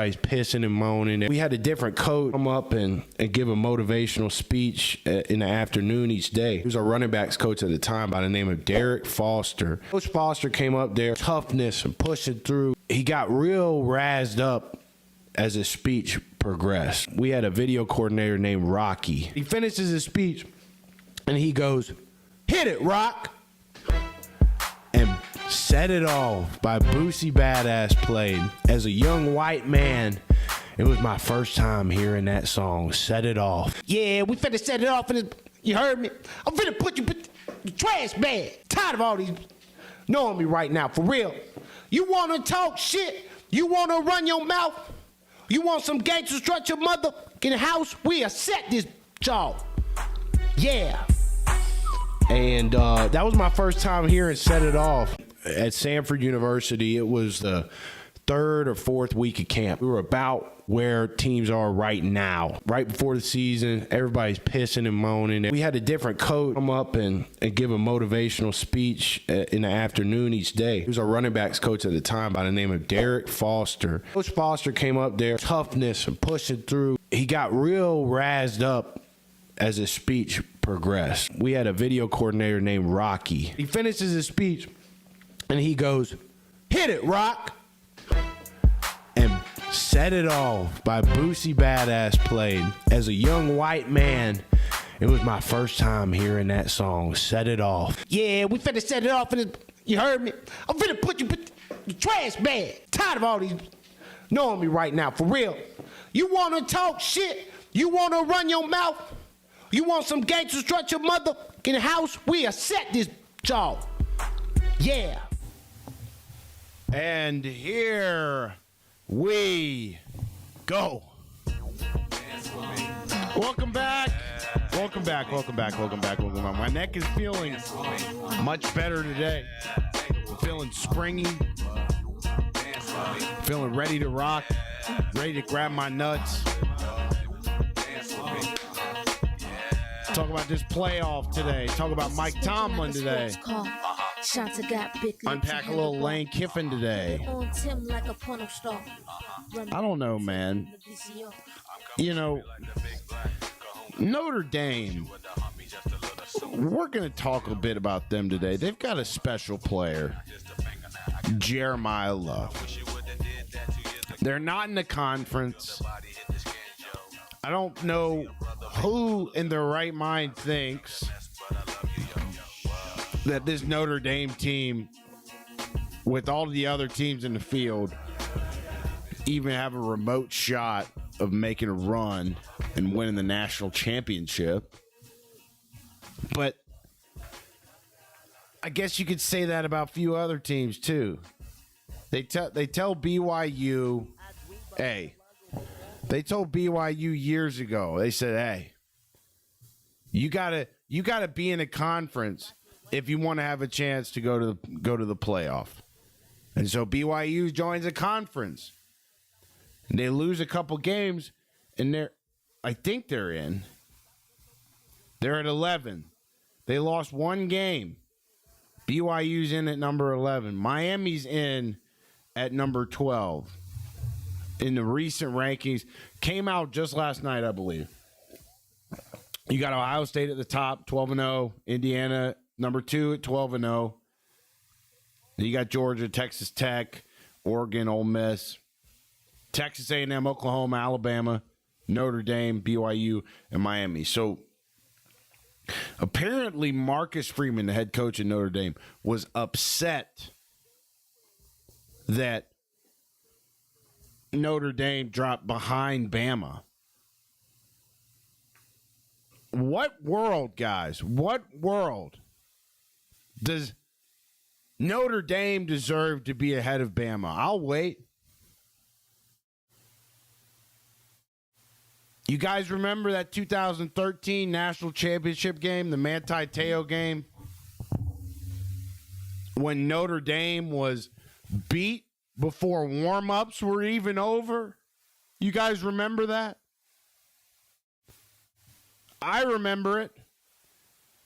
He's pissing and moaning. We had a different coach come up and give a motivational speech in the afternoon each day. He was our running backs coach at the time by the name of Derek Foster. Coach Foster came up there, toughness and pushing through. He got real razzed up as his speech progressed. We had a video coordinator named Rocky. He finishes his speech and he goes, "Hit it, Rock!" And Set It Off by Boosie Badass played. As a young white man, it was my first time hearing that song, Set It Off. Yeah, we finna set it off. You heard me? I'm finna put you in the trash bag. Tired of all these knowing me right now, for real. You wanna talk shit? You wanna run your mouth? You want some gangster strut your mother in the house? We'll set this job. Yeah. And that was my first time hearing Set It Off. At Samford University, it was the third or fourth week of camp. We were about where teams are right now. Right before the season, everybody's pissing and moaning. We had a different coach come up and give a motivational speech in the afternoon each day. He was our running backs coach at the time by the name of Derek Foster. Coach Foster came up there, toughness and pushing through. He got real razzed up as his speech progressed. We had a video coordinator named Rocky. He finishes his speech and he goes, "Hit it, Rock!" And Set It Off by Boosie Badass played. As a young white man, it was my first time hearing that song, Set It Off. Yeah, we finna set it off. You heard me? I'm finna put you in the trash bag. Tired of all these knowing me right now, for real. You wanna talk shit? You wanna run your mouth? You want some gangster strut your mother in the house? We'll set this job. Yeah. And here we go. Welcome back. Welcome back. Welcome back. Welcome back. Welcome back. My neck is feeling much better today. Feeling springy. Feeling ready to rock. Ready to grab my nuts. Talk about this playoff today. Talk about Mike Tomlin today. Unpack a little Lane Kiffin today. I don't know, man. You know, Notre Dame, we're going to talk a bit about them today. They've got a special player, Jeremiah Love. They're not in the conference. I don't know who in their right mind thinks that this Notre Dame team, with all the other teams in the field, even have a remote shot of making a run and winning the national championship. But I guess you could say that about a few other teams too. They tell BYU, hey, they told BYU years ago, they said, hey, you gotta be in a conference if you want to have a chance to go to the playoff. And so BYU joins a conference. And they lose a couple games, and I think they're in. They're at 11. They lost one game. BYU's in at number 11. Miami's in at number 12. In the recent rankings, came out just last night, I believe. You got Ohio State at the top, 12-0. Indiana, number 2 at 12-0. Then you got Georgia, Texas Tech, Oregon, Ole Miss, Texas A&M, Oklahoma, Alabama, Notre Dame, BYU, and Miami. So apparently Marcus Freeman, the head coach of Notre Dame, was upset that Notre Dame dropped behind Bama. What world, guys? What world does Notre Dame deserve to be ahead of Bama? I'll wait. You guys remember that 2013 national championship game, the Manti Te'o game, when Notre Dame was beat before warm-ups were even over? You guys remember that? I remember it.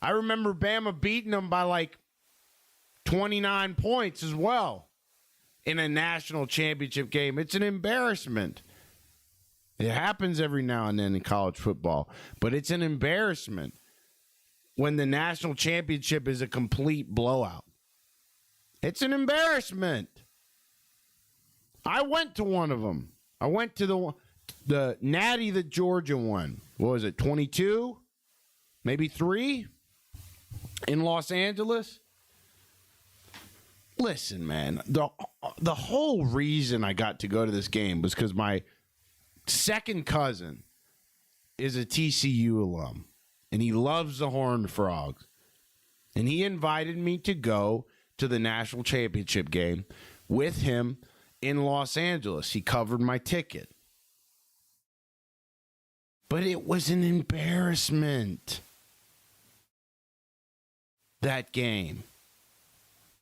I remember Bama beating them by like 29 points as well. in a national championship game. It's an embarrassment. It happens every now and then in college football, but it's an embarrassment when the national championship is a complete blowout. It's an embarrassment. I went to one of them. I went to the Natty that Georgia won. What was it, 22? Maybe 3? In Los Angeles? Listen, man, the whole reason I got to go to this game was because my second cousin is a TCU alum, and he loves the Horned Frogs. And he invited me to go to the national championship game with him in Los Angeles. He covered my ticket. But it was an embarrassment, that game.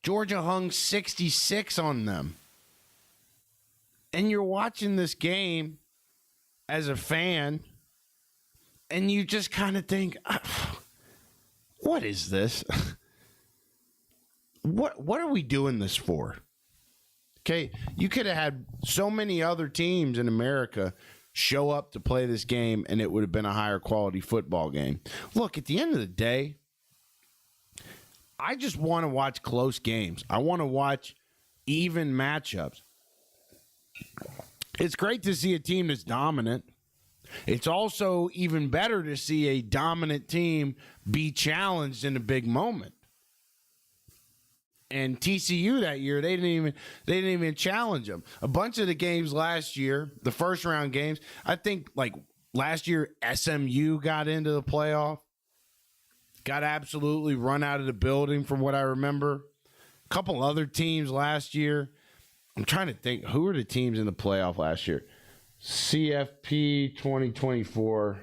Georgia hung 66 on them. And you're watching this game as a fan, and you just kind of think, what is this? What are we doing this for? Okay, you could have had so many other teams in America show up to play this game, and it would have been a higher quality football game. Look, at the end of the day, I just want to watch close games. I want to watch even matchups. It's great to see a team that's dominant. It's also even better to see a dominant team be challenged in a big moment. And TCU that year, they didn't even challenge them. A bunch of the games last year, the first round games, I think like last year SMU got into the playoff, got absolutely run out of the building from what I remember. A couple other teams last year. I'm trying to think, who were the teams in the playoff last year? CFP 2024.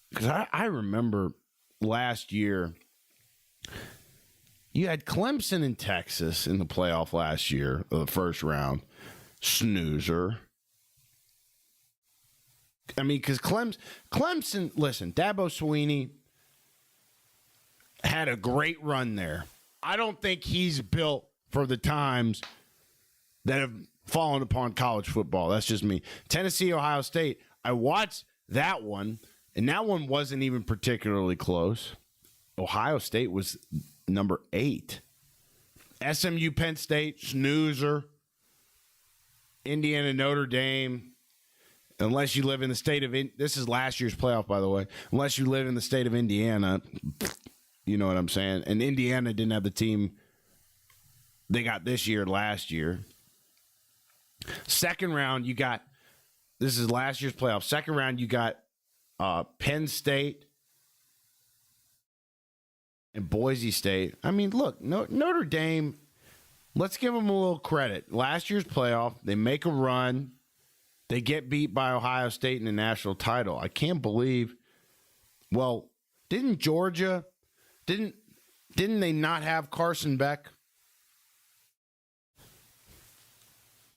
Because I remember last year, you had Clemson in Texas in the playoff last year, the first round. Snoozer. I mean, because Clemson, listen, Dabo Swinney had a great run there. I don't think he's built for the times that have fallen upon college football. That's just me. Tennessee, Ohio State, I watched that one, and that one wasn't even particularly close. Ohio State was number 8. SMU, Penn State, snoozer. Indiana, Notre Dame. Unless you live in the state of this is last year's playoff, by the way. Unless you live in the state of Indiana, you know what I'm saying. And Indiana didn't have the team they got this year, last year. Second round, you got this is last year's playoff. Second round, you got Penn State and Boise State. I mean, look, Notre Dame. Let's give them a little credit. Last year's playoff, they make a run. They get beat by Ohio State in the national title. I can't believe. Well, didn't Georgia? Didn't they not have Carson Beck?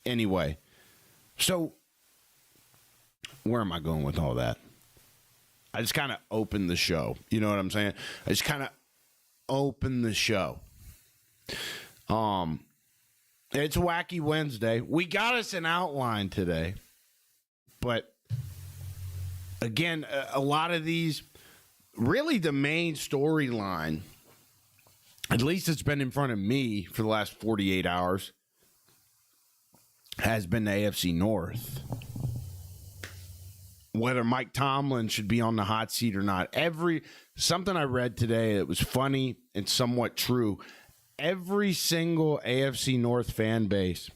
Anyway, so where am I going with all that? I just kind of opened the show. You know what I'm saying? I just kind of opened the show. It's Wacky Wednesday. We got us an outline today. But again, a lot of these, really the main storyline, at least it's been in front of me for the last 48 hours, has been the AFC North. Whether Mike Tomlin should be on the hot seat or not. Something I read today that was funny and somewhat true. Every single AFC North fan base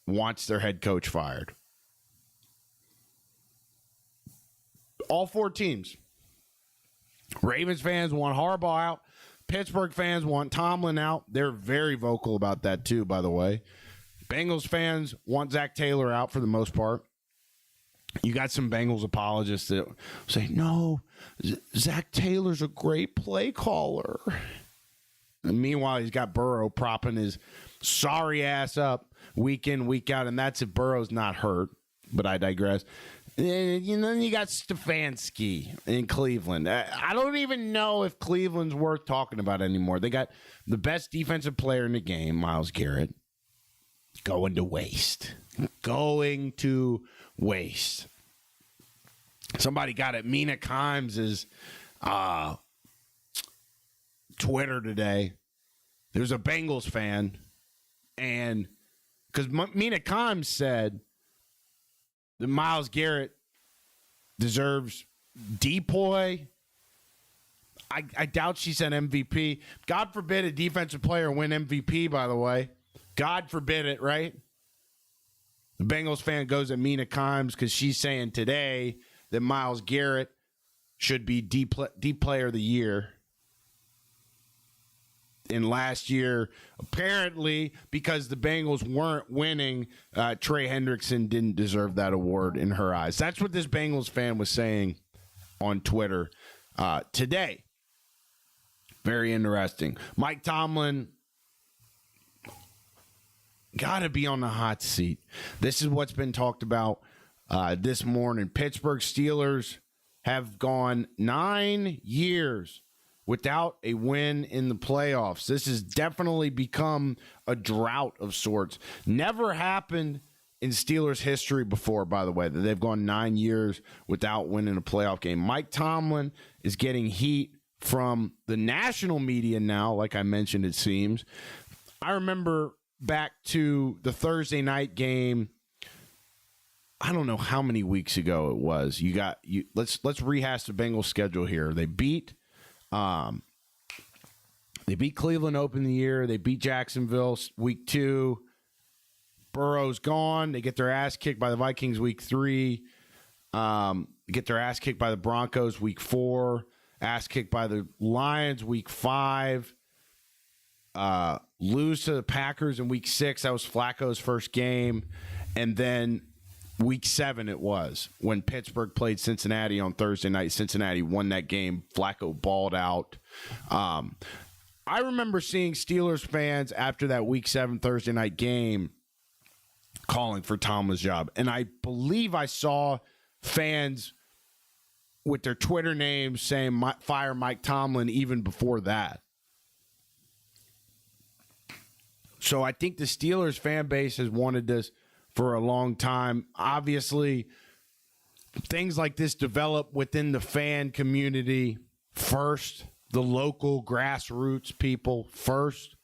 wants their head coach fired. All 4 teams. Ravens fans want Harbaugh out. Pittsburgh fans want Tomlin out. They're very vocal about that too, by the way. Bengals fans want Zach Taylor out for the most part. You got some Bengals apologists that say, no, Zach Taylor's a great play caller. And meanwhile, he's got Burrow propping his sorry ass up week in, week out, and that's if Burrow's not hurt. But I digress. And then you got Stefanski in Cleveland. I don't even know if Cleveland's worth talking about anymore. They got the best defensive player in the game, Myles Garrett, going to waste. Going to waste. Somebody got it. Mina Kimes' Twitter today. There's a Bengals fan, and because Mina Kimes said that Myles Garrett deserves DPOY. I doubt she said MVP. God forbid a defensive player win MVP, by the way. God forbid it, right? The Bengals fan goes at Mina Kimes because she's saying today that Myles Garrett should be D Player of the Year. And last year, apparently, because the Bengals weren't winning, Trey Hendrickson didn't deserve that award in her eyes. That's what this Bengals fan was saying on Twitter today. Very interesting. Mike Tomlin got to be on the hot seat. This is what's been talked about this morning. Pittsburgh Steelers have gone 9 years without a win in the playoffs. This has definitely become a drought of sorts. Never happened in Steelers history before, by the way, that they've gone 9 years without winning a playoff game. Mike Tomlin is getting heat from the national media now, like I mentioned, it seems. I remember back to the Thursday night game, I don't know how many weeks ago it was. Let's rehash the Bengals schedule here. They beat Cleveland open the year. They beat Jacksonville week 2. Burrow's gone. They get their ass kicked by the Vikings week 3. Get their ass kicked by the Broncos week 4. Ass kicked by the Lions week 5. Lose to the Packers in week 6. That was Flacco's first game. And then week 7 it was when Pittsburgh played Cincinnati on Thursday night. Cincinnati won that game. Flacco balled out. I remember seeing Steelers fans after that week 7 Thursday night game calling for Tomlin's job. And I believe I saw fans with their Twitter names saying fire Mike Tomlin even before that. So I think the Steelers fan base has wanted this for a long time. Obviously, things like this develop within the fan community first, the local grassroots people first,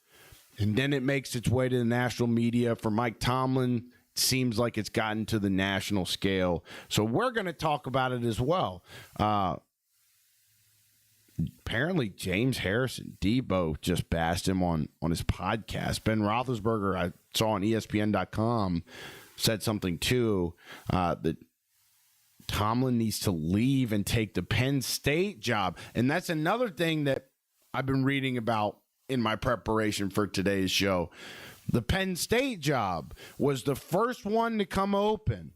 and then it makes its way to the national media. For Mike Tomlin, it seems like it's gotten to the national scale. So we're going to talk about it as well. Apparently, James Harrison, Debo, just bashed him on his podcast. Ben Roethlisberger, I saw on ESPN.com, said something too, that Tomlin needs to leave and take the Penn State job. And that's another thing that I've been reading about in my preparation for today's show. The Penn State job was the first one to come open,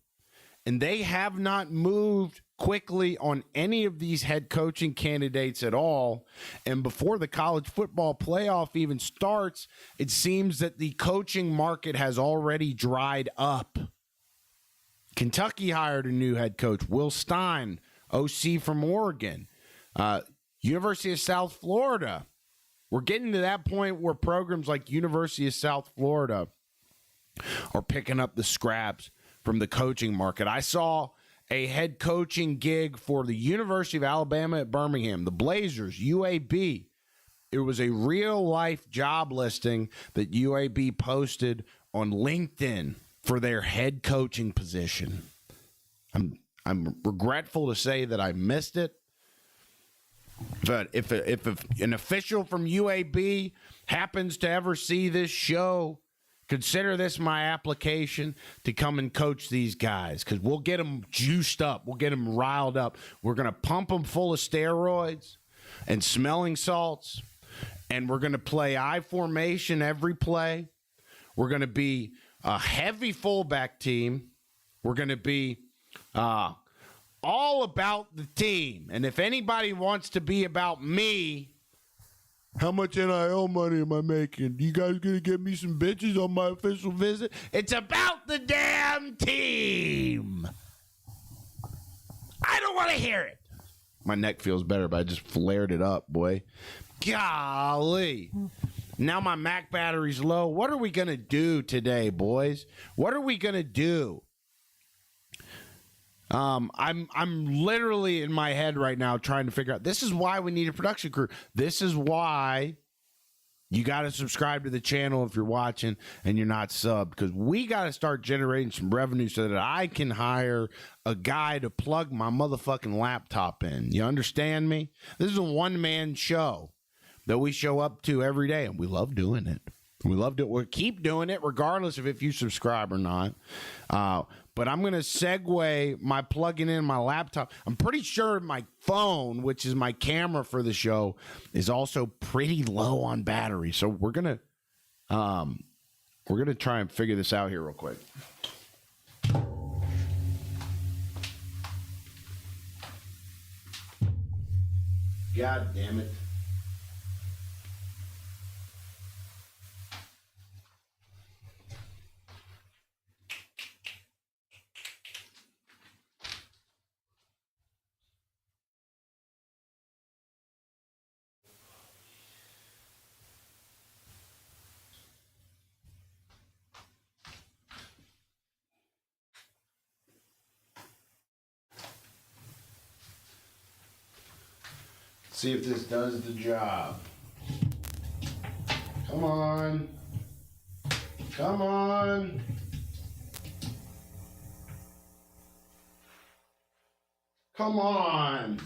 and they have not moved quickly on any of these head coaching candidates at all. And before the college football playoff even starts, it seems that the coaching market has already dried up. Kentucky hired a new head coach, Will Stein, OC from Oregon. University of South Florida. We're getting to that point where programs like University of South Florida are picking up the scraps from the coaching market. I saw a head coaching gig for the University of Alabama at Birmingham, the Blazers, UAB. It was a real-life job listing that UAB posted on LinkedIn for their head coaching position. I'm regretful to say that I missed it. But if an official from UAB happens to ever see this show, consider this my application to come and coach these guys, because we'll get them juiced up. We'll get them riled up. We're going to pump them full of steroids and smelling salts, and we're going to play I formation every play. We're going to be a heavy fullback team. We're going to be all about the team. And if anybody wants to be about me, how much NIL money am I making? You guys going to give me some bitches on my official visit? It's about the damn team. I don't want to hear it. My neck feels better, but I just flared it up, boy. Golly. Now my Mac battery's low. What are we going to do today, boys? What are we going to do? I'm literally in my head right now trying to figure out. This is why we need a production crew. This is why you got to subscribe to the channel if you're watching and you're not subbed, because we got to start generating some revenue so that I can hire a guy to plug my motherfucking laptop in. You understand me? This is a one-man show that we show up to every day, and we love doing it. We love it. We'll keep doing it regardless of if you subscribe or not. But I'm going to segue my plugging in my laptop. I'm pretty sure my phone, which is my camera for the show, is also pretty low on battery. So we're going to try and figure this out here real quick. God damn it. See if this does the job. Come on. Come on. Come on.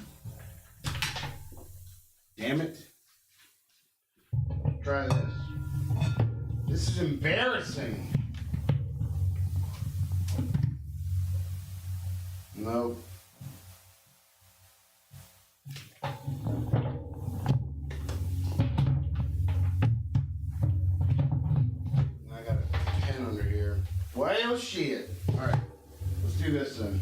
Damn it. Try this. This is embarrassing. Nope. Well, shit. All right, let's do this then.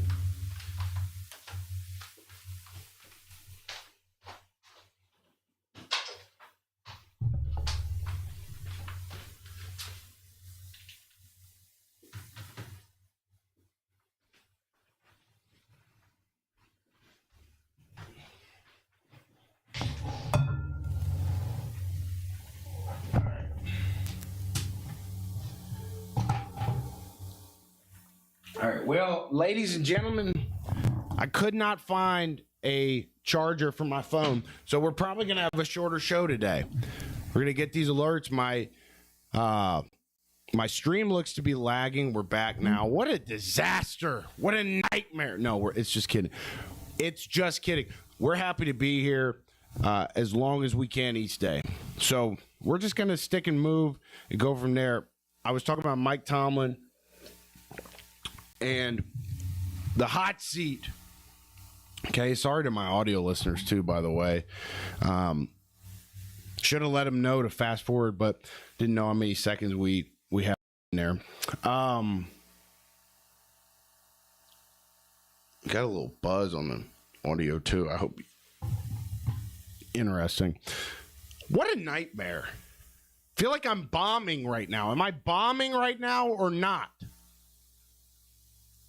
All right, well, ladies and gentlemen, I could not find a charger for my phone, so we're probably going to have a shorter show today. We're going to get these alerts. My stream looks to be lagging. We're back now. What a disaster. What a nightmare. No, it's just kidding. It's just kidding. We're happy to be here as long as we can each day. So we're just going to stick and move and go from there. I was talking about Mike Tomlin and the hot seat. Okay, sorry to my audio listeners too, by the way. Should have let them know to fast forward, but didn't know how many seconds we have in there. Got a little buzz on the audio too. I hope. Interesting. What a nightmare. Feel like I'm bombing right now. Am I bombing right now or not?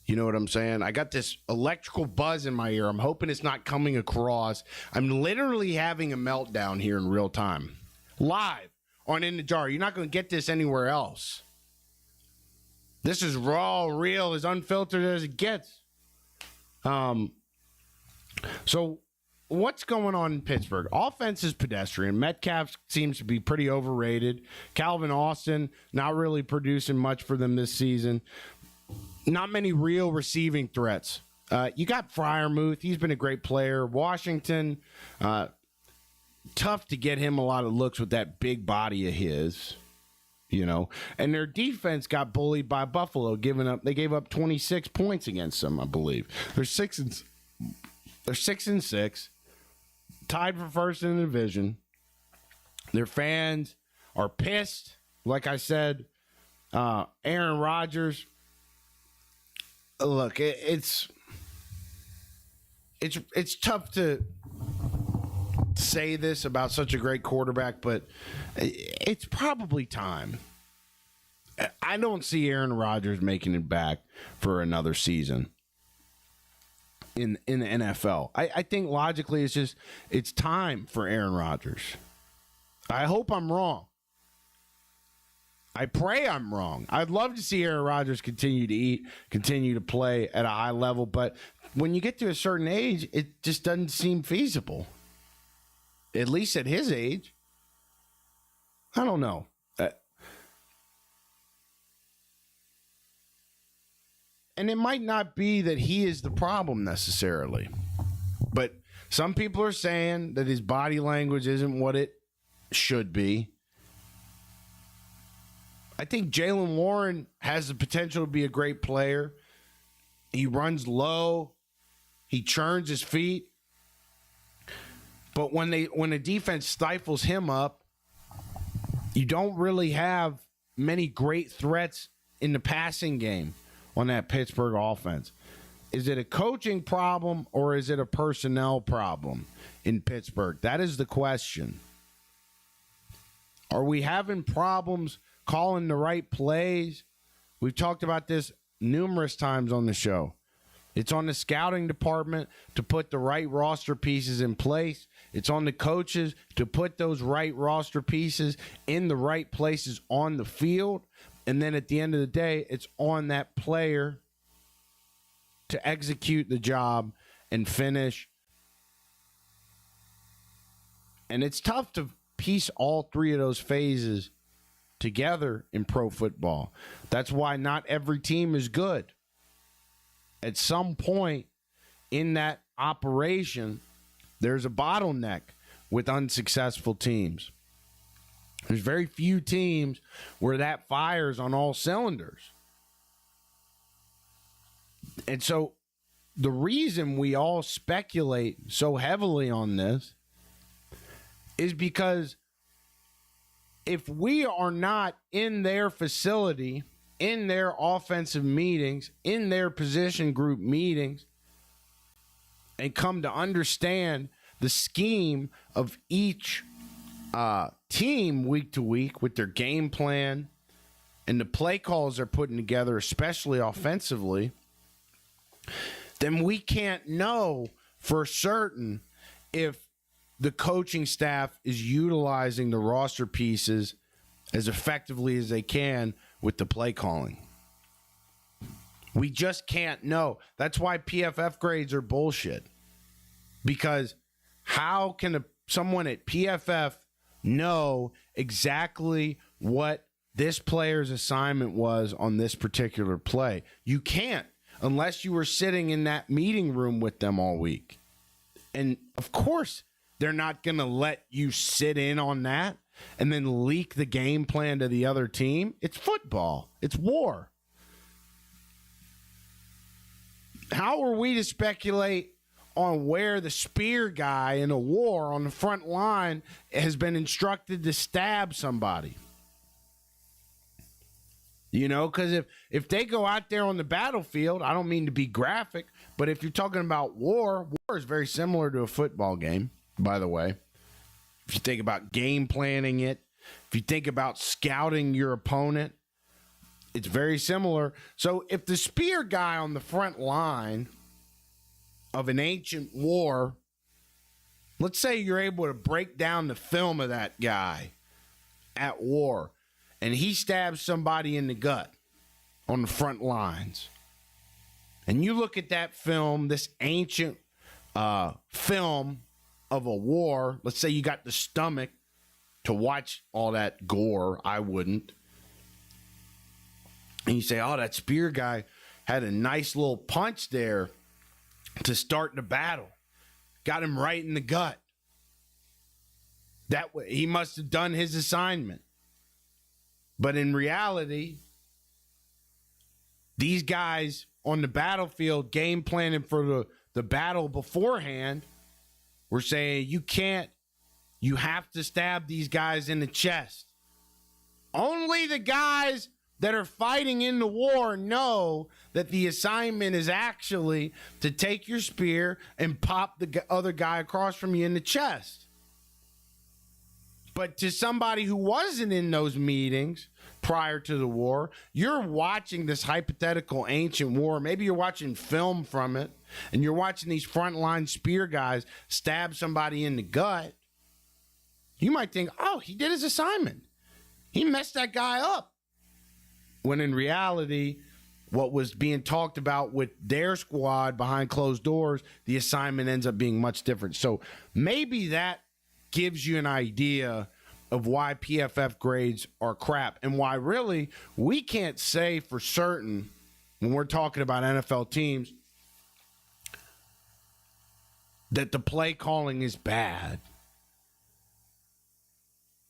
You know what I'm saying? I got this electrical buzz in my ear. I'm hoping it's not coming across. I'm literally having a meltdown here in real time. Live on In the Jar. You're not going to get this anywhere else. This is raw, real, as unfiltered as it gets. So what's going on in Pittsburgh? Offense is pedestrian. Metcalf seems to be pretty overrated. Calvin Austin not really producing much for them this season. Not many real receiving threats. You got Freiermuth. He's been a great player. Washington, tough to get him a lot of looks with that big body of his, you know. And their defense got bullied by Buffalo, they gave up 26 points against them, I believe. They're 6-6, tied for first in the division. Their fans are pissed. Like I said, Aaron Rodgers. Look, it's tough to say this about such a great quarterback, but it's probably time. I don't see Aaron Rodgers making it back for another season. in the NFL. I think logically it's time for Aaron Rodgers. I hope I'm wrong. I pray I'm wrong. I'd love to see Aaron Rodgers continue to eat, continue to play at a high level, but when you get to a certain age, it just doesn't seem feasible. At least at his age. I don't know. And it might not be that he is the problem necessarily, but some people are saying that his body language isn't what it should be. I think Jaylen Warren has the potential to be a great player. He runs low. He churns his feet. But when a defense stifles him up, you don't really have many great threats in the passing game on that Pittsburgh offense. Is it a coaching problem or is it a personnel problem in Pittsburgh? That is the question. Are we having problems calling the right plays? We've talked about this numerous times on the show. It's on the scouting department to put the right roster pieces in place. It's on the coaches to put those right roster pieces in the right places on the field. And then at the end of the day, it's on that player to execute the job and finish. And it's tough to piece all three of those phases together in pro football. That's why not every team is good. At some point in that operation, there's a bottleneck with unsuccessful teams. There's very few teams where that fires on all cylinders. And so the reason we all speculate so heavily on this is because if we are not in their facility, in their offensive meetings, in their position group meetings, and come to understand the scheme of each team week to week with their game plan and the play calls they're putting together, especially offensively, then we can't know for certain if the coaching staff is utilizing the roster pieces as effectively as they can with the play calling. We just can't know. That's why PFF grades are bullshit. Because how can someone at PFF know exactly what this player's assignment was on this particular play? You can't unless you were sitting in that meeting room with them all week. And of course, they're not going to let you sit in on that and then leak the game plan to the other team. It's football. It's war. How are we to speculate on where the spear guy in a war on the front line has been instructed to stab somebody? You know, because if they go out there on the battlefield, I don't mean to be graphic, but if you're talking about war is very similar to a football game, by the way. If you think about game planning it, if you think about scouting your opponent, it's very similar. So if the spear guy on the front line of an ancient war, let's say you're able to break down the film of that guy at war, and he stabs somebody in the gut on the front lines, and you look at that film, this ancient film of a war, let's say you got the stomach to watch all that gore. I wouldn't. And you say, oh, that spear guy had a nice little punch there to start the battle. Got him right in the gut. That way, he must have done his assignment. But in reality, these guys on the battlefield game planning for the battle beforehand, we're saying you have to stab these guys in the chest. Only the guys that are fighting in the war know that the assignment is actually to take your spear and pop the other guy across from you in the chest. But to somebody who wasn't in those meetings, prior to the war. You're watching this hypothetical ancient war. Maybe you're watching film from it, and you're watching these frontline spear guys stab somebody in the gut. You might think, oh, he did his assignment. He messed that guy up. When in reality, what was being talked about with their squad behind closed doors, the assignment ends up being much different. So maybe that gives you an idea of why PFF grades are crap and why really we can't say for certain when we're talking about NFL teams that the play calling is bad.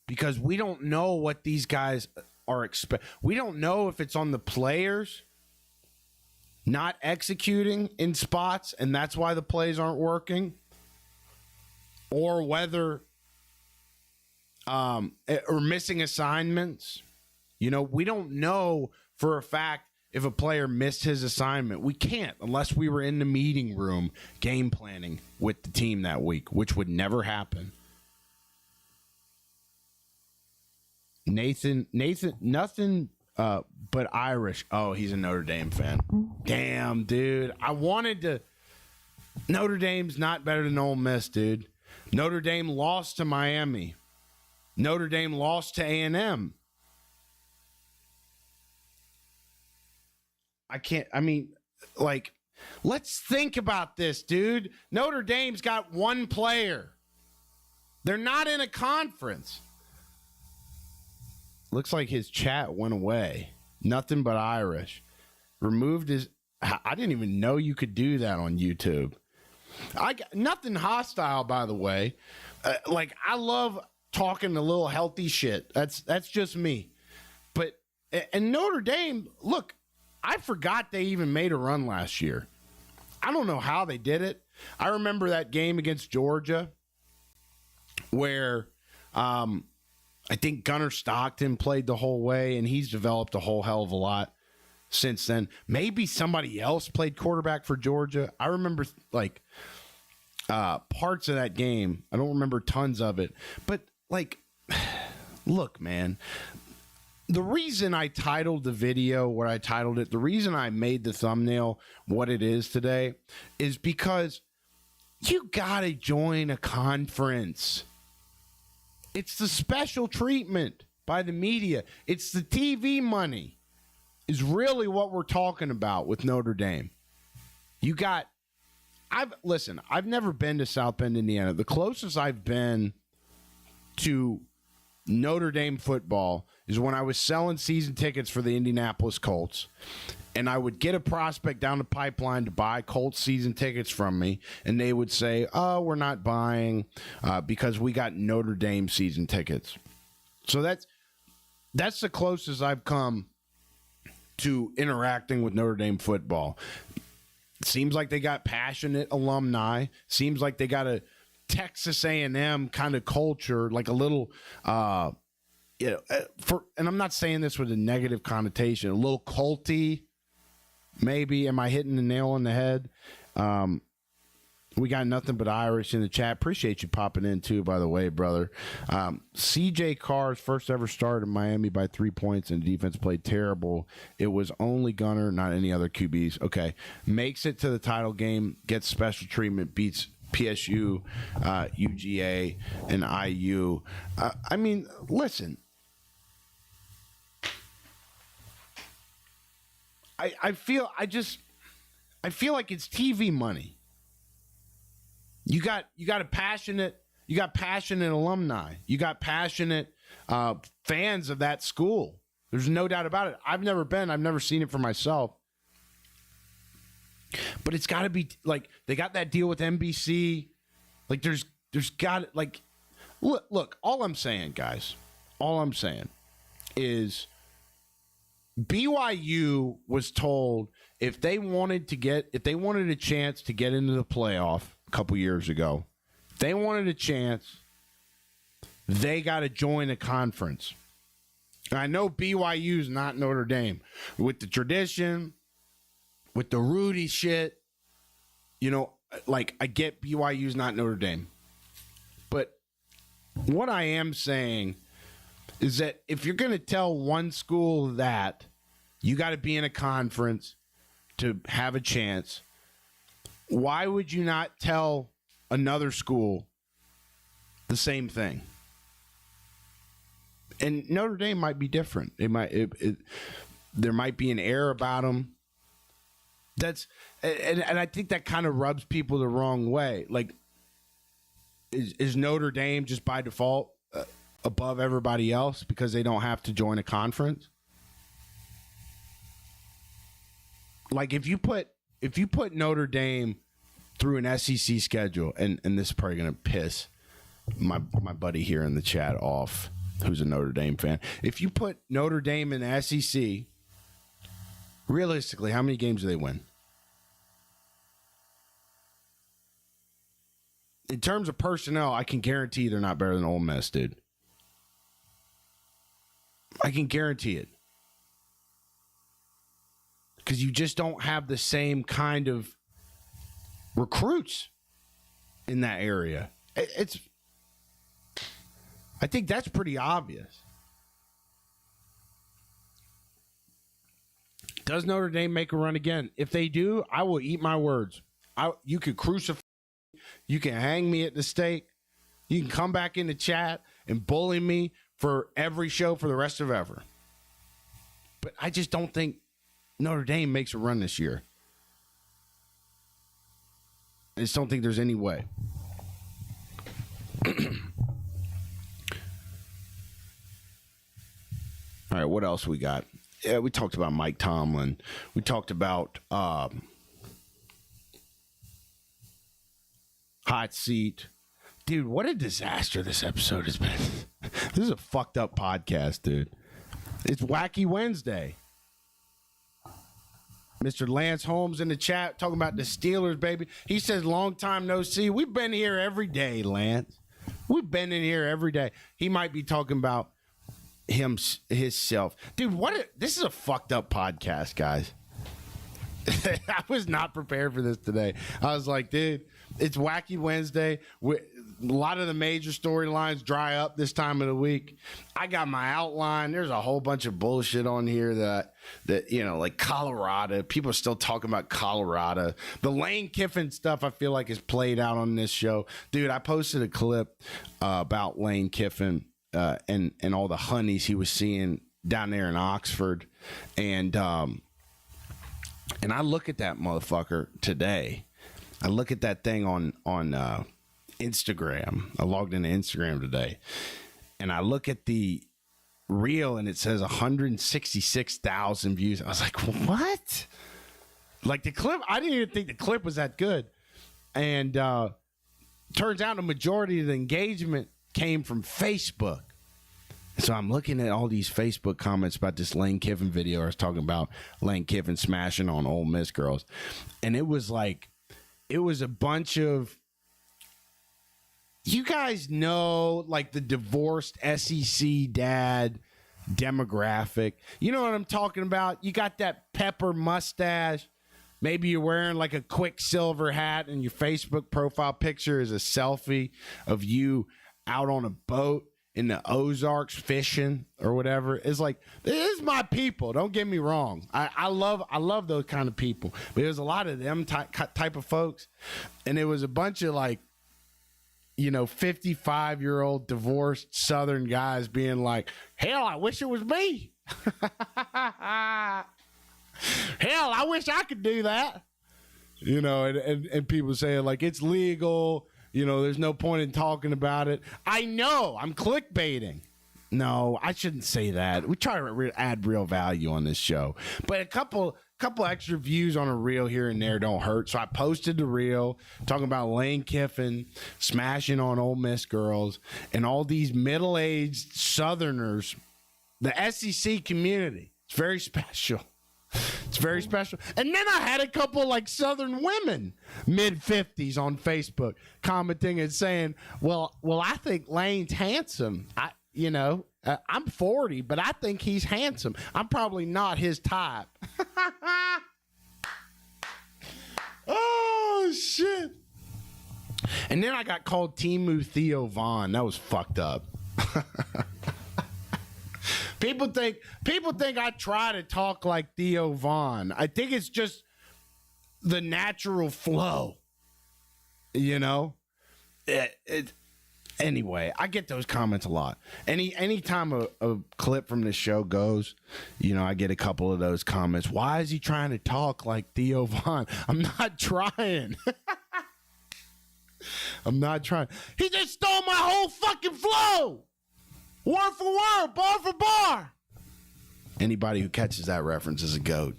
Because we don't know what these guys are we don't know if it's on the players not executing in spots and that's why the plays aren't working, or whether or missing assignments. You know, we don't know for a fact if a player missed his assignment. We can't unless we were in the meeting room game planning with the team that week, which would never happen. Nathan, nothing but Irish. Oh, he's a Notre Dame fan. Damn, dude. Notre Dame's not better than Ole Miss, dude. Notre Dame lost to Miami. Notre Dame lost to A&M. Let's think about this, dude. Notre Dame's got one player. They're not in a conference. Looks like his chat went away. Nothing but Irish. Removed his... I didn't even know you could do that on YouTube. Nothing hostile, by the way. I love talking a little healthy shit. That's just me. But and Notre Dame, look, I forgot they even made a run last year. I don't know how they did it. I remember that game against Georgia where I think Gunnar Stockton played the whole way, and he's developed a whole hell of a lot since then. Maybe somebody else played quarterback for Georgia. I remember parts of that game. I don't remember tons of it. But look, man, the reason I titled the video what I titled it, the reason I made the thumbnail what it is today is because you got to join a conference. It's the special treatment by the media. It's the TV money is really what we're talking about with Notre Dame. I've never been to South Bend, Indiana. The closest I've been to Notre Dame football is when I was selling season tickets for the Indianapolis Colts. And I would get a prospect down the pipeline to buy Colts season tickets from me. And they would say, oh, we're not buying because we got Notre Dame season tickets. So that's the closest I've come to interacting with Notre Dame football. Seems like they got passionate alumni. Seems like they got a Texas A&M kind of culture, like a little, and I'm not saying this with a negative connotation, a little culty, maybe. Am I hitting the nail on the head? We got nothing but Irish in the chat. Appreciate you popping in too, by the way, brother. CJ Carr's first ever start in Miami by 3 points, and the defense played terrible. It was only Gunner, not any other QBs. Okay. Makes it to the title game, gets special treatment, beats PSU, UGA, and IU. Listen. I feel like it's TV money. You got passionate alumni. You got passionate fans of that school. There's no doubt about it. I've never seen it for myself. But it's got to be like they got that deal with NBC. Like there's got like look, all I'm saying, guys, is BYU was told if they wanted a chance to get into the playoff a couple years ago, if they wanted a chance, they got to join a conference. And I know BYU's not Notre Dame with the tradition, with the Rudy shit. I get BYU's not Notre Dame, but what I am saying is that if you're going to tell one school that you got to be in a conference to have a chance, why would you not tell another school the same thing? And Notre Dame might be different. There might be an air about them. And I think that kind of rubs people the wrong way. Like, is Notre Dame just by default above everybody else because they don't have to join a conference? Like, if you put Notre Dame through an SEC schedule, and this is probably going to piss my buddy here in the chat off, who's a Notre Dame fan. If you put Notre Dame in the SEC, realistically, how many games do they win? In terms of personnel, I can guarantee they're not better than Ole Miss, dude. I can guarantee it. Because you just don't have the same kind of recruits in that area. I think that's pretty obvious. Does Notre Dame make a run again? If they do, I will eat my words. You could crucify me. You can hang me at the stake. You can come back in the chat and bully me for every show for the rest of ever. But I just don't think Notre Dame makes a run this year. I just don't think there's any way. All right, what else we got? Yeah, we talked about Mike Tomlin. We talked about hot seat. Dude, what a disaster this episode has been. This is a fucked up podcast, dude. It's Wacky Wednesday. Mr. Lance Holmes in the chat talking about the Steelers, baby. He says, long time no see. We've been here every day, Lance. We've been in here every day. He might be talking about himself. Dude, this is a fucked up podcast, guys. I was not prepared for this today. I was like, dude, it's Wacky Wednesday. A lot of the major storylines dry up this time of the week. I got my outline. There's a whole bunch of bullshit on here that like Colorado. People are still talking about Colorado. The Lane Kiffin stuff I feel like is played out on this show. Dude, I posted a clip about Lane Kiffin and all the honeys he was seeing down there in Oxford. And I look at that motherfucker today. I look at that thing on Instagram. I logged into Instagram today, and I look at the reel, and it says 166,000 views. I was like, what? Like the clip, I didn't even think the clip was that good. And turns out the majority of the engagement came from Facebook. So I'm looking at all these Facebook comments about this Lane Kiffin video. I was talking about Lane Kiffin smashing on Ole Miss girls. And it was a bunch of, you guys know, like the divorced SEC dad demographic. You know what I'm talking about? You got that pepper mustache. Maybe you're wearing like a Quicksilver hat and your Facebook profile picture is a selfie of you out on a boat in the Ozarks fishing or whatever. It's like, this is my people. Don't get me wrong. I love those kind of people. But there's a lot of them type of folks. And it was a bunch of like, 55-year-old divorced Southern guys being like, hell, I wish it was me. Hell, I wish I could do that. And people saying like, it's legal. There's no point in talking about it. I know. I'm clickbaiting. No, I shouldn't say that. We try to add real value on this show. But a couple extra views on a reel here and there don't hurt. So I posted the reel talking about Lane Kiffin smashing on Ole Miss girls and all these middle-aged Southerners. The SEC community. It's very special. It's very special. And then I had a couple like Southern women, mid-50s on Facebook, commenting and saying, well, I think Lane's handsome. I'm 40, but I think he's handsome. I'm probably not his type. Oh, shit. And then I got called Timu Theo Vaughn. That was fucked up. People think I try to talk like Theo Vaughn. I think it's just the natural flow. You know? Anyway, I get those comments a lot. Anytime a clip from this show goes, I get a couple of those comments. Why is he trying to talk like Theo Vaughn? I'm not trying. I'm not trying. He just stole my whole fucking flow. Word for word, bar for bar. Anybody who catches that reference is a goat.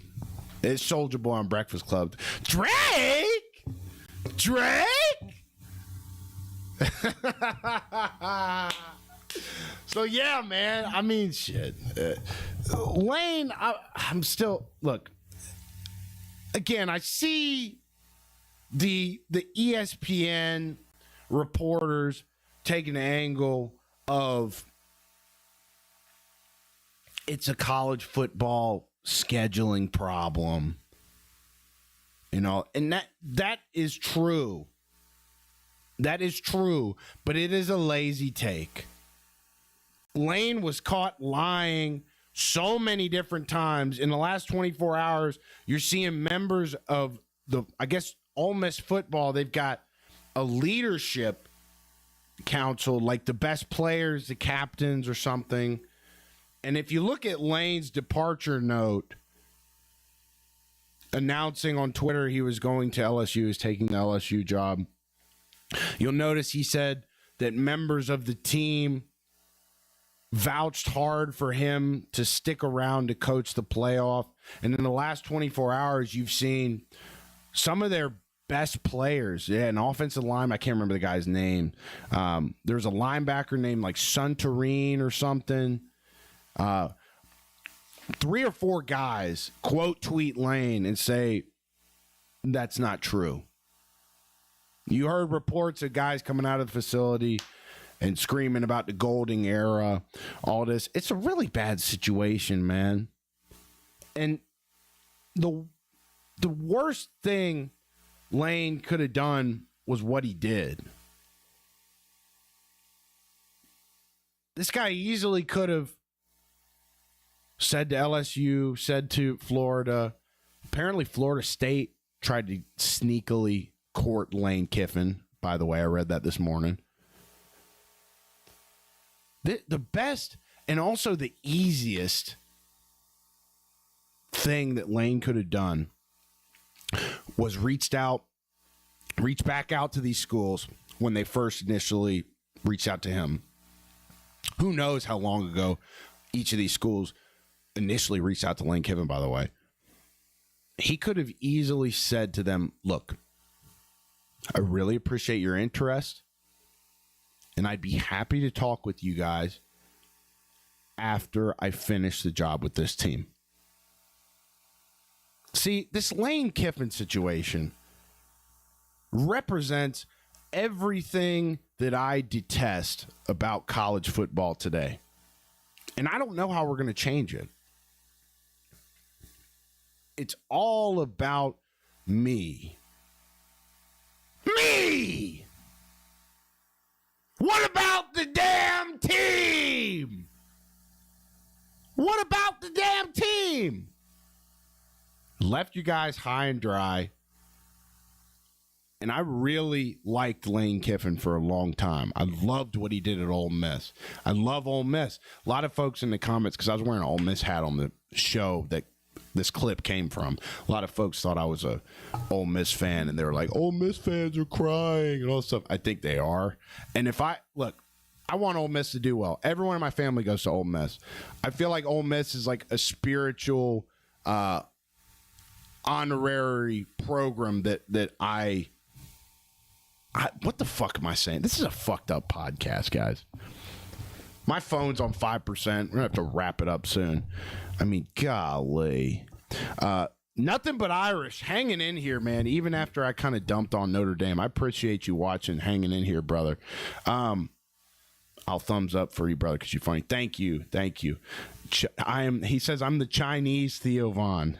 It's Soulja Boy on Breakfast Club. Drake? So yeah, man. I mean, shit. Lane, I'm still look. Again, I see the ESPN reporters taking the angle of it's a college football scheduling problem, and that is true. That is true, but it is a lazy take. Lane was caught lying so many different times. In the last 24 hours, you're seeing members of Ole Miss football. They've got a leadership council, like the best players, the captains or something. And if you look at Lane's departure note, announcing on Twitter he was going to LSU, is taking the LSU job, you'll notice he said that members of the team vouched hard for him to stick around to coach the playoff. And in the last 24 hours, you've seen some of their best players. Yeah, an offensive line. I can't remember the guy's name. There's a linebacker named like Suntarine or something. 3 or 4 guys quote tweet Lane and say that's not true. You heard reports of guys coming out of the facility and screaming about the Golding era, all this. It's a really bad situation, man. And the worst thing Lane could have done was what he did. This guy easily could have said to LSU, said to Florida. Apparently Florida State tried to sneakily court Lane Kiffin. By the way, I read that this morning. The best and also the easiest thing that Lane could have done was reach back out to these schools when they first initially reached out to him. Who knows how long ago each of these schools initially reached out to Lane Kiffin, by the way. He could have easily said to them, look, I really appreciate your interest, and I'd be happy to talk with you guys after I finish the job with this team. See, this Lane Kiffin situation represents everything that I detest about college football today. And I don't know how we're going to change it. It's all about me. Me! What about the damn team? What about the damn team? Left you guys high and dry. And I really liked Lane Kiffin for a long time. I loved what he did at Ole Miss. I love Ole Miss. A lot of folks in the comments, because I was wearing an Ole Miss hat on the show that this clip came from. A lot of folks thought I was a Ole Miss fan, and they were like, Ole Miss fans are crying and all this stuff. I think they are. And I want Ole Miss to do well. Everyone in my family goes to Ole Miss. I feel like Ole Miss is like a spiritual honorary program that I what the fuck am I saying? This is a fucked up podcast, guys. My phone's on 5%. We're going to have to wrap it up soon. I mean, golly. Nothing but Irish hanging in here, man, even after I kind of dumped on Notre Dame. I appreciate you watching, hanging in here, brother. I'll thumbs up for you, brother, because you're funny. Thank you. Thank you. He says, I'm the Chinese Theo Vaughn.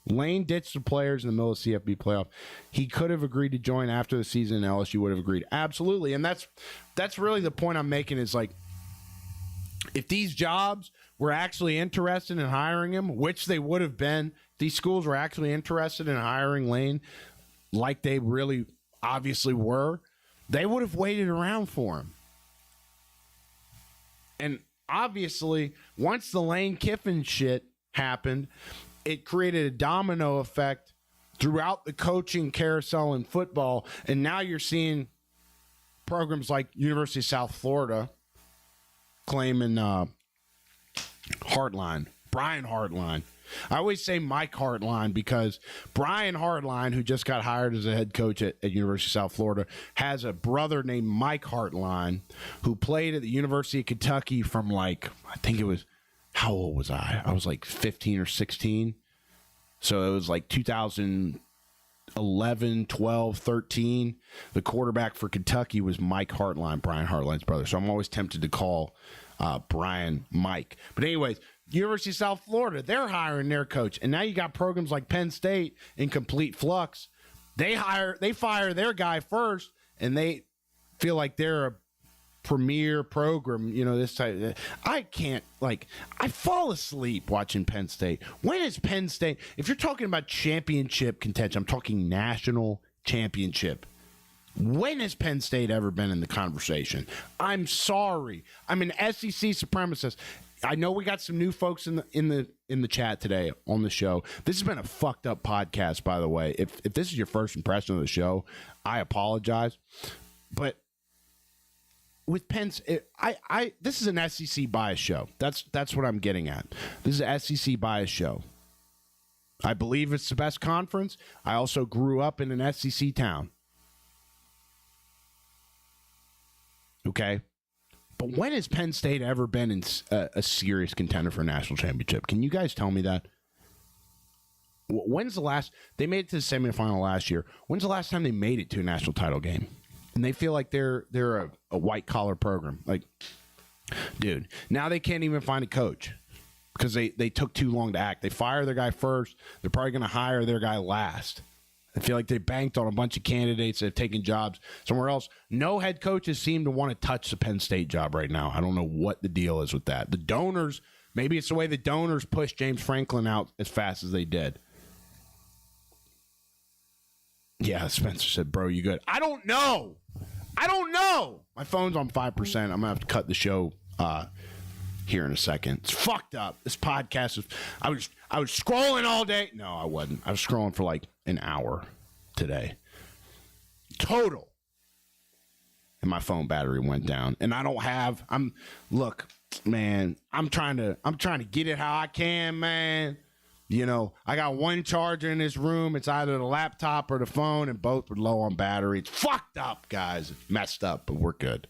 Lane ditched the players in the middle of the CFB playoff. He could have agreed to join after the season, and LSU would have agreed. Absolutely. And that's really the point I'm making is, like, If these jobs were actually interested in hiring him, which they would have been, these schools were actually interested in hiring Lane like they really obviously were, they would have waited around for him. And obviously, once the Lane Kiffin shit happened, it created a domino effect throughout the coaching carousel in football. And now you're seeing programs like University of South Florida claiming Brian Hartline. I always say Mike Hartline because Brian Hartline, who just got hired as a head coach at University of South Florida, has a brother named Mike Hartline who played at the University of Kentucky from I think it was, how old was I? I was 15 or 16. So it was 2011, 12, 13. The quarterback for Kentucky was Mike Hartline, Brian Hartline's brother. So I'm always tempted to call Brian Mike. But anyways, University of South Florida, they're hiring their coach. And now you got programs like Penn State in complete flux. They fire their guy first, and they feel like they're a premier program, this type. I can't, I fall asleep watching Penn State. When is Penn State, if you're talking about championship contention, I'm talking national championship. When has Penn State ever been in the conversation? I'm sorry. I'm an SEC supremacist. I know we got some new folks in the chat today on the show. This has been a fucked up podcast, by the way. If this is your first impression of the show, I apologize. But with Penn, this is an SEC bias show. That's what I'm getting at. This is an SEC bias show. I believe it's the best conference. I also grew up in an SEC town. Okay. But when has Penn State ever been in a serious contender for a national championship? Can you guys tell me that? When's the last... They made it to the semifinal last year. When's the last time they made it to a national title game? And they feel like they're a white-collar program. Dude, now they can't even find a coach because they took too long to act. They fire their guy first. They're probably going to hire their guy last. I feel like they banked on a bunch of candidates that have taken jobs somewhere else. No head coaches seem to want to touch the Penn State job right now. I don't know what the deal is with that. The donors, maybe it's the way the donors pushed James Franklin out as fast as they did. Yeah, Spencer said, bro, you good? I don't know. My phone's on 5%. I'm going to have to cut the show here in a second. It's fucked up. This podcast is... I was scrolling all day. No, I wasn't. I was scrolling for an hour today. Total. And my phone battery went down. And I don't have... Look, man, I'm trying to get it how I can, man. I got one charger in this room. It's either the laptop or the phone, and both were low on battery. It's fucked up, guys. It's messed up, but we're good.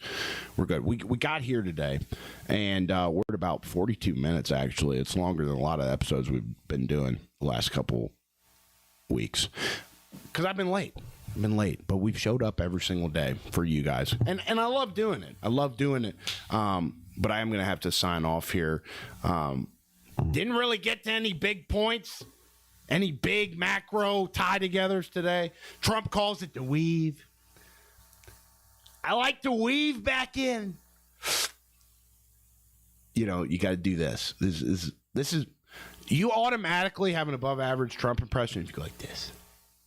We're good. We got here today, and we're at about 42 minutes, actually. It's longer than a lot of episodes we've been doing the last couple weeks. Because I've been late. But we've showed up every single day for you guys. And I love doing it. But I am going to have to sign off here. Didn't really get to any big points, any big macro tie-togethers today. Trump calls it the weave. I like to weave back in. You got to do this. This is you automatically have an above-average Trump impression if you go like this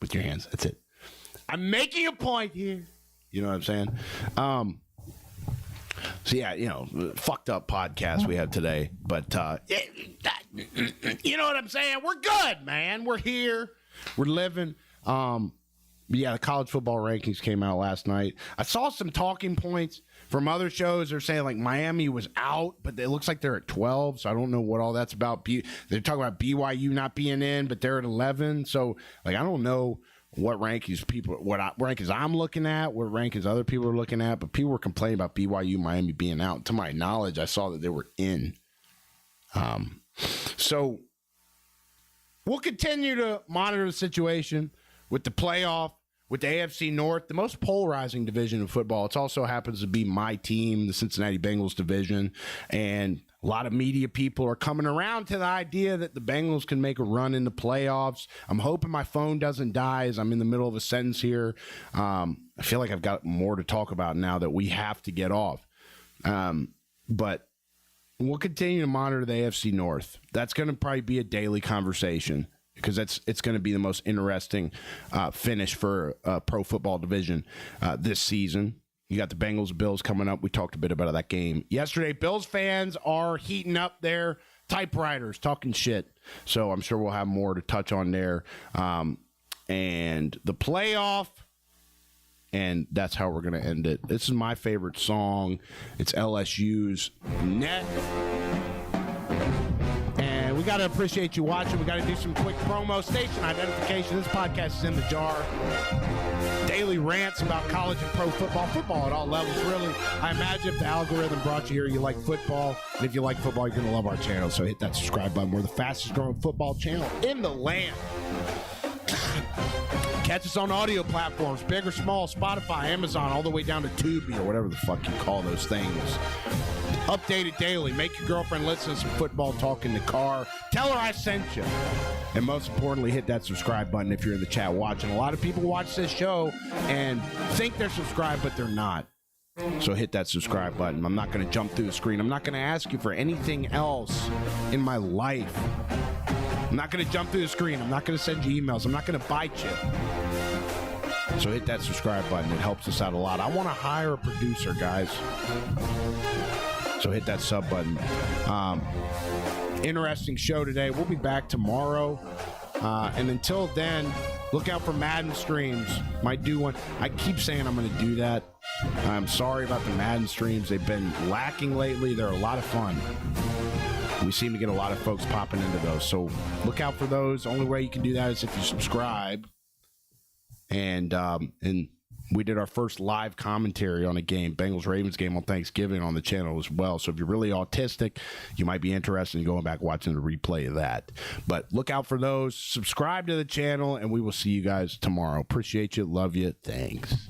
with your hands. That's it. I'm making a point here. You know what I'm saying? So, yeah, fucked up podcast we have today. But, you know what I'm saying? We're good, man. We're here. We're living. The college football rankings came out last night. I saw some talking points from other shows. They're saying, Miami was out, but it looks like they're at 12, so I don't know what all that's about. They're talking about BYU not being in, but they're at 11. So, I don't know what rankings rankings I'm looking at, what rankings other people are looking at, but people were complaining about BYU Miami being out. To my knowledge, I saw that they were in. So we'll continue to monitor the situation with the playoff, with the AFC North, the most polarizing division of football. It also happens to be my team, the Cincinnati Bengals division, and a lot of media people are coming around to the idea that the Bengals can make a run in the playoffs. I'm hoping my phone doesn't die as I'm in the middle of a sentence here. I feel like I've got more to talk about now that we have to get off. But We'll continue to monitor the AFC North. That's going to probably be a daily conversation because it's going to be the most interesting finish for pro football division this season. You got the Bengals, Bills coming up. We talked a bit about that game yesterday. Bills fans are heating up their typewriters, talking shit. So I'm sure we'll have more to touch on there. And the playoff, and that's how we're going to end it. This is my favorite song. It's LSU's Net. And we got to appreciate you watching. We got to do some quick promo. Station identification. This podcast is in the jar. Daily rants about college and pro football at all levels, really. I imagine if the algorithm brought you here, you like football. And if you like football, you're going to love our channel. So hit that subscribe button. We're the fastest growing football channel in the land. Catch us on audio platforms, big or small, Spotify, Amazon, all the way down to Tubi or whatever the fuck you call those things. Updated daily. Make your girlfriend listen to some football talk in the car. Tell her I sent you. And most importantly, hit that subscribe button if you're in the chat watching. A lot of people watch this show and think they're subscribed, but they're not. So hit that subscribe button. I'm not going to jump through the screen. I'm not going to ask you for anything else in my life. I'm not going to jump through the screen. I'm not going to send you emails. I'm not going to bite you. So hit that subscribe button. It helps us out a lot. I want to hire a producer, guys. So hit that sub button. Interesting show today. We'll be back tomorrow. And until then, look out for Madden streams. Might do one. I keep saying I'm going to do that. I'm sorry about the Madden streams. They've been lacking lately. They're a lot of fun. We seem to get a lot of folks popping into those. So look out for those. The only way you can do that is if you subscribe. And we did our first live commentary on a game, Bengals-Ravens game on Thanksgiving on the channel as well. So if you're really autistic, you might be interested in going back watching the replay of that. But look out for those. Subscribe to the channel, and we will see you guys tomorrow. Appreciate you. Love you. Thanks.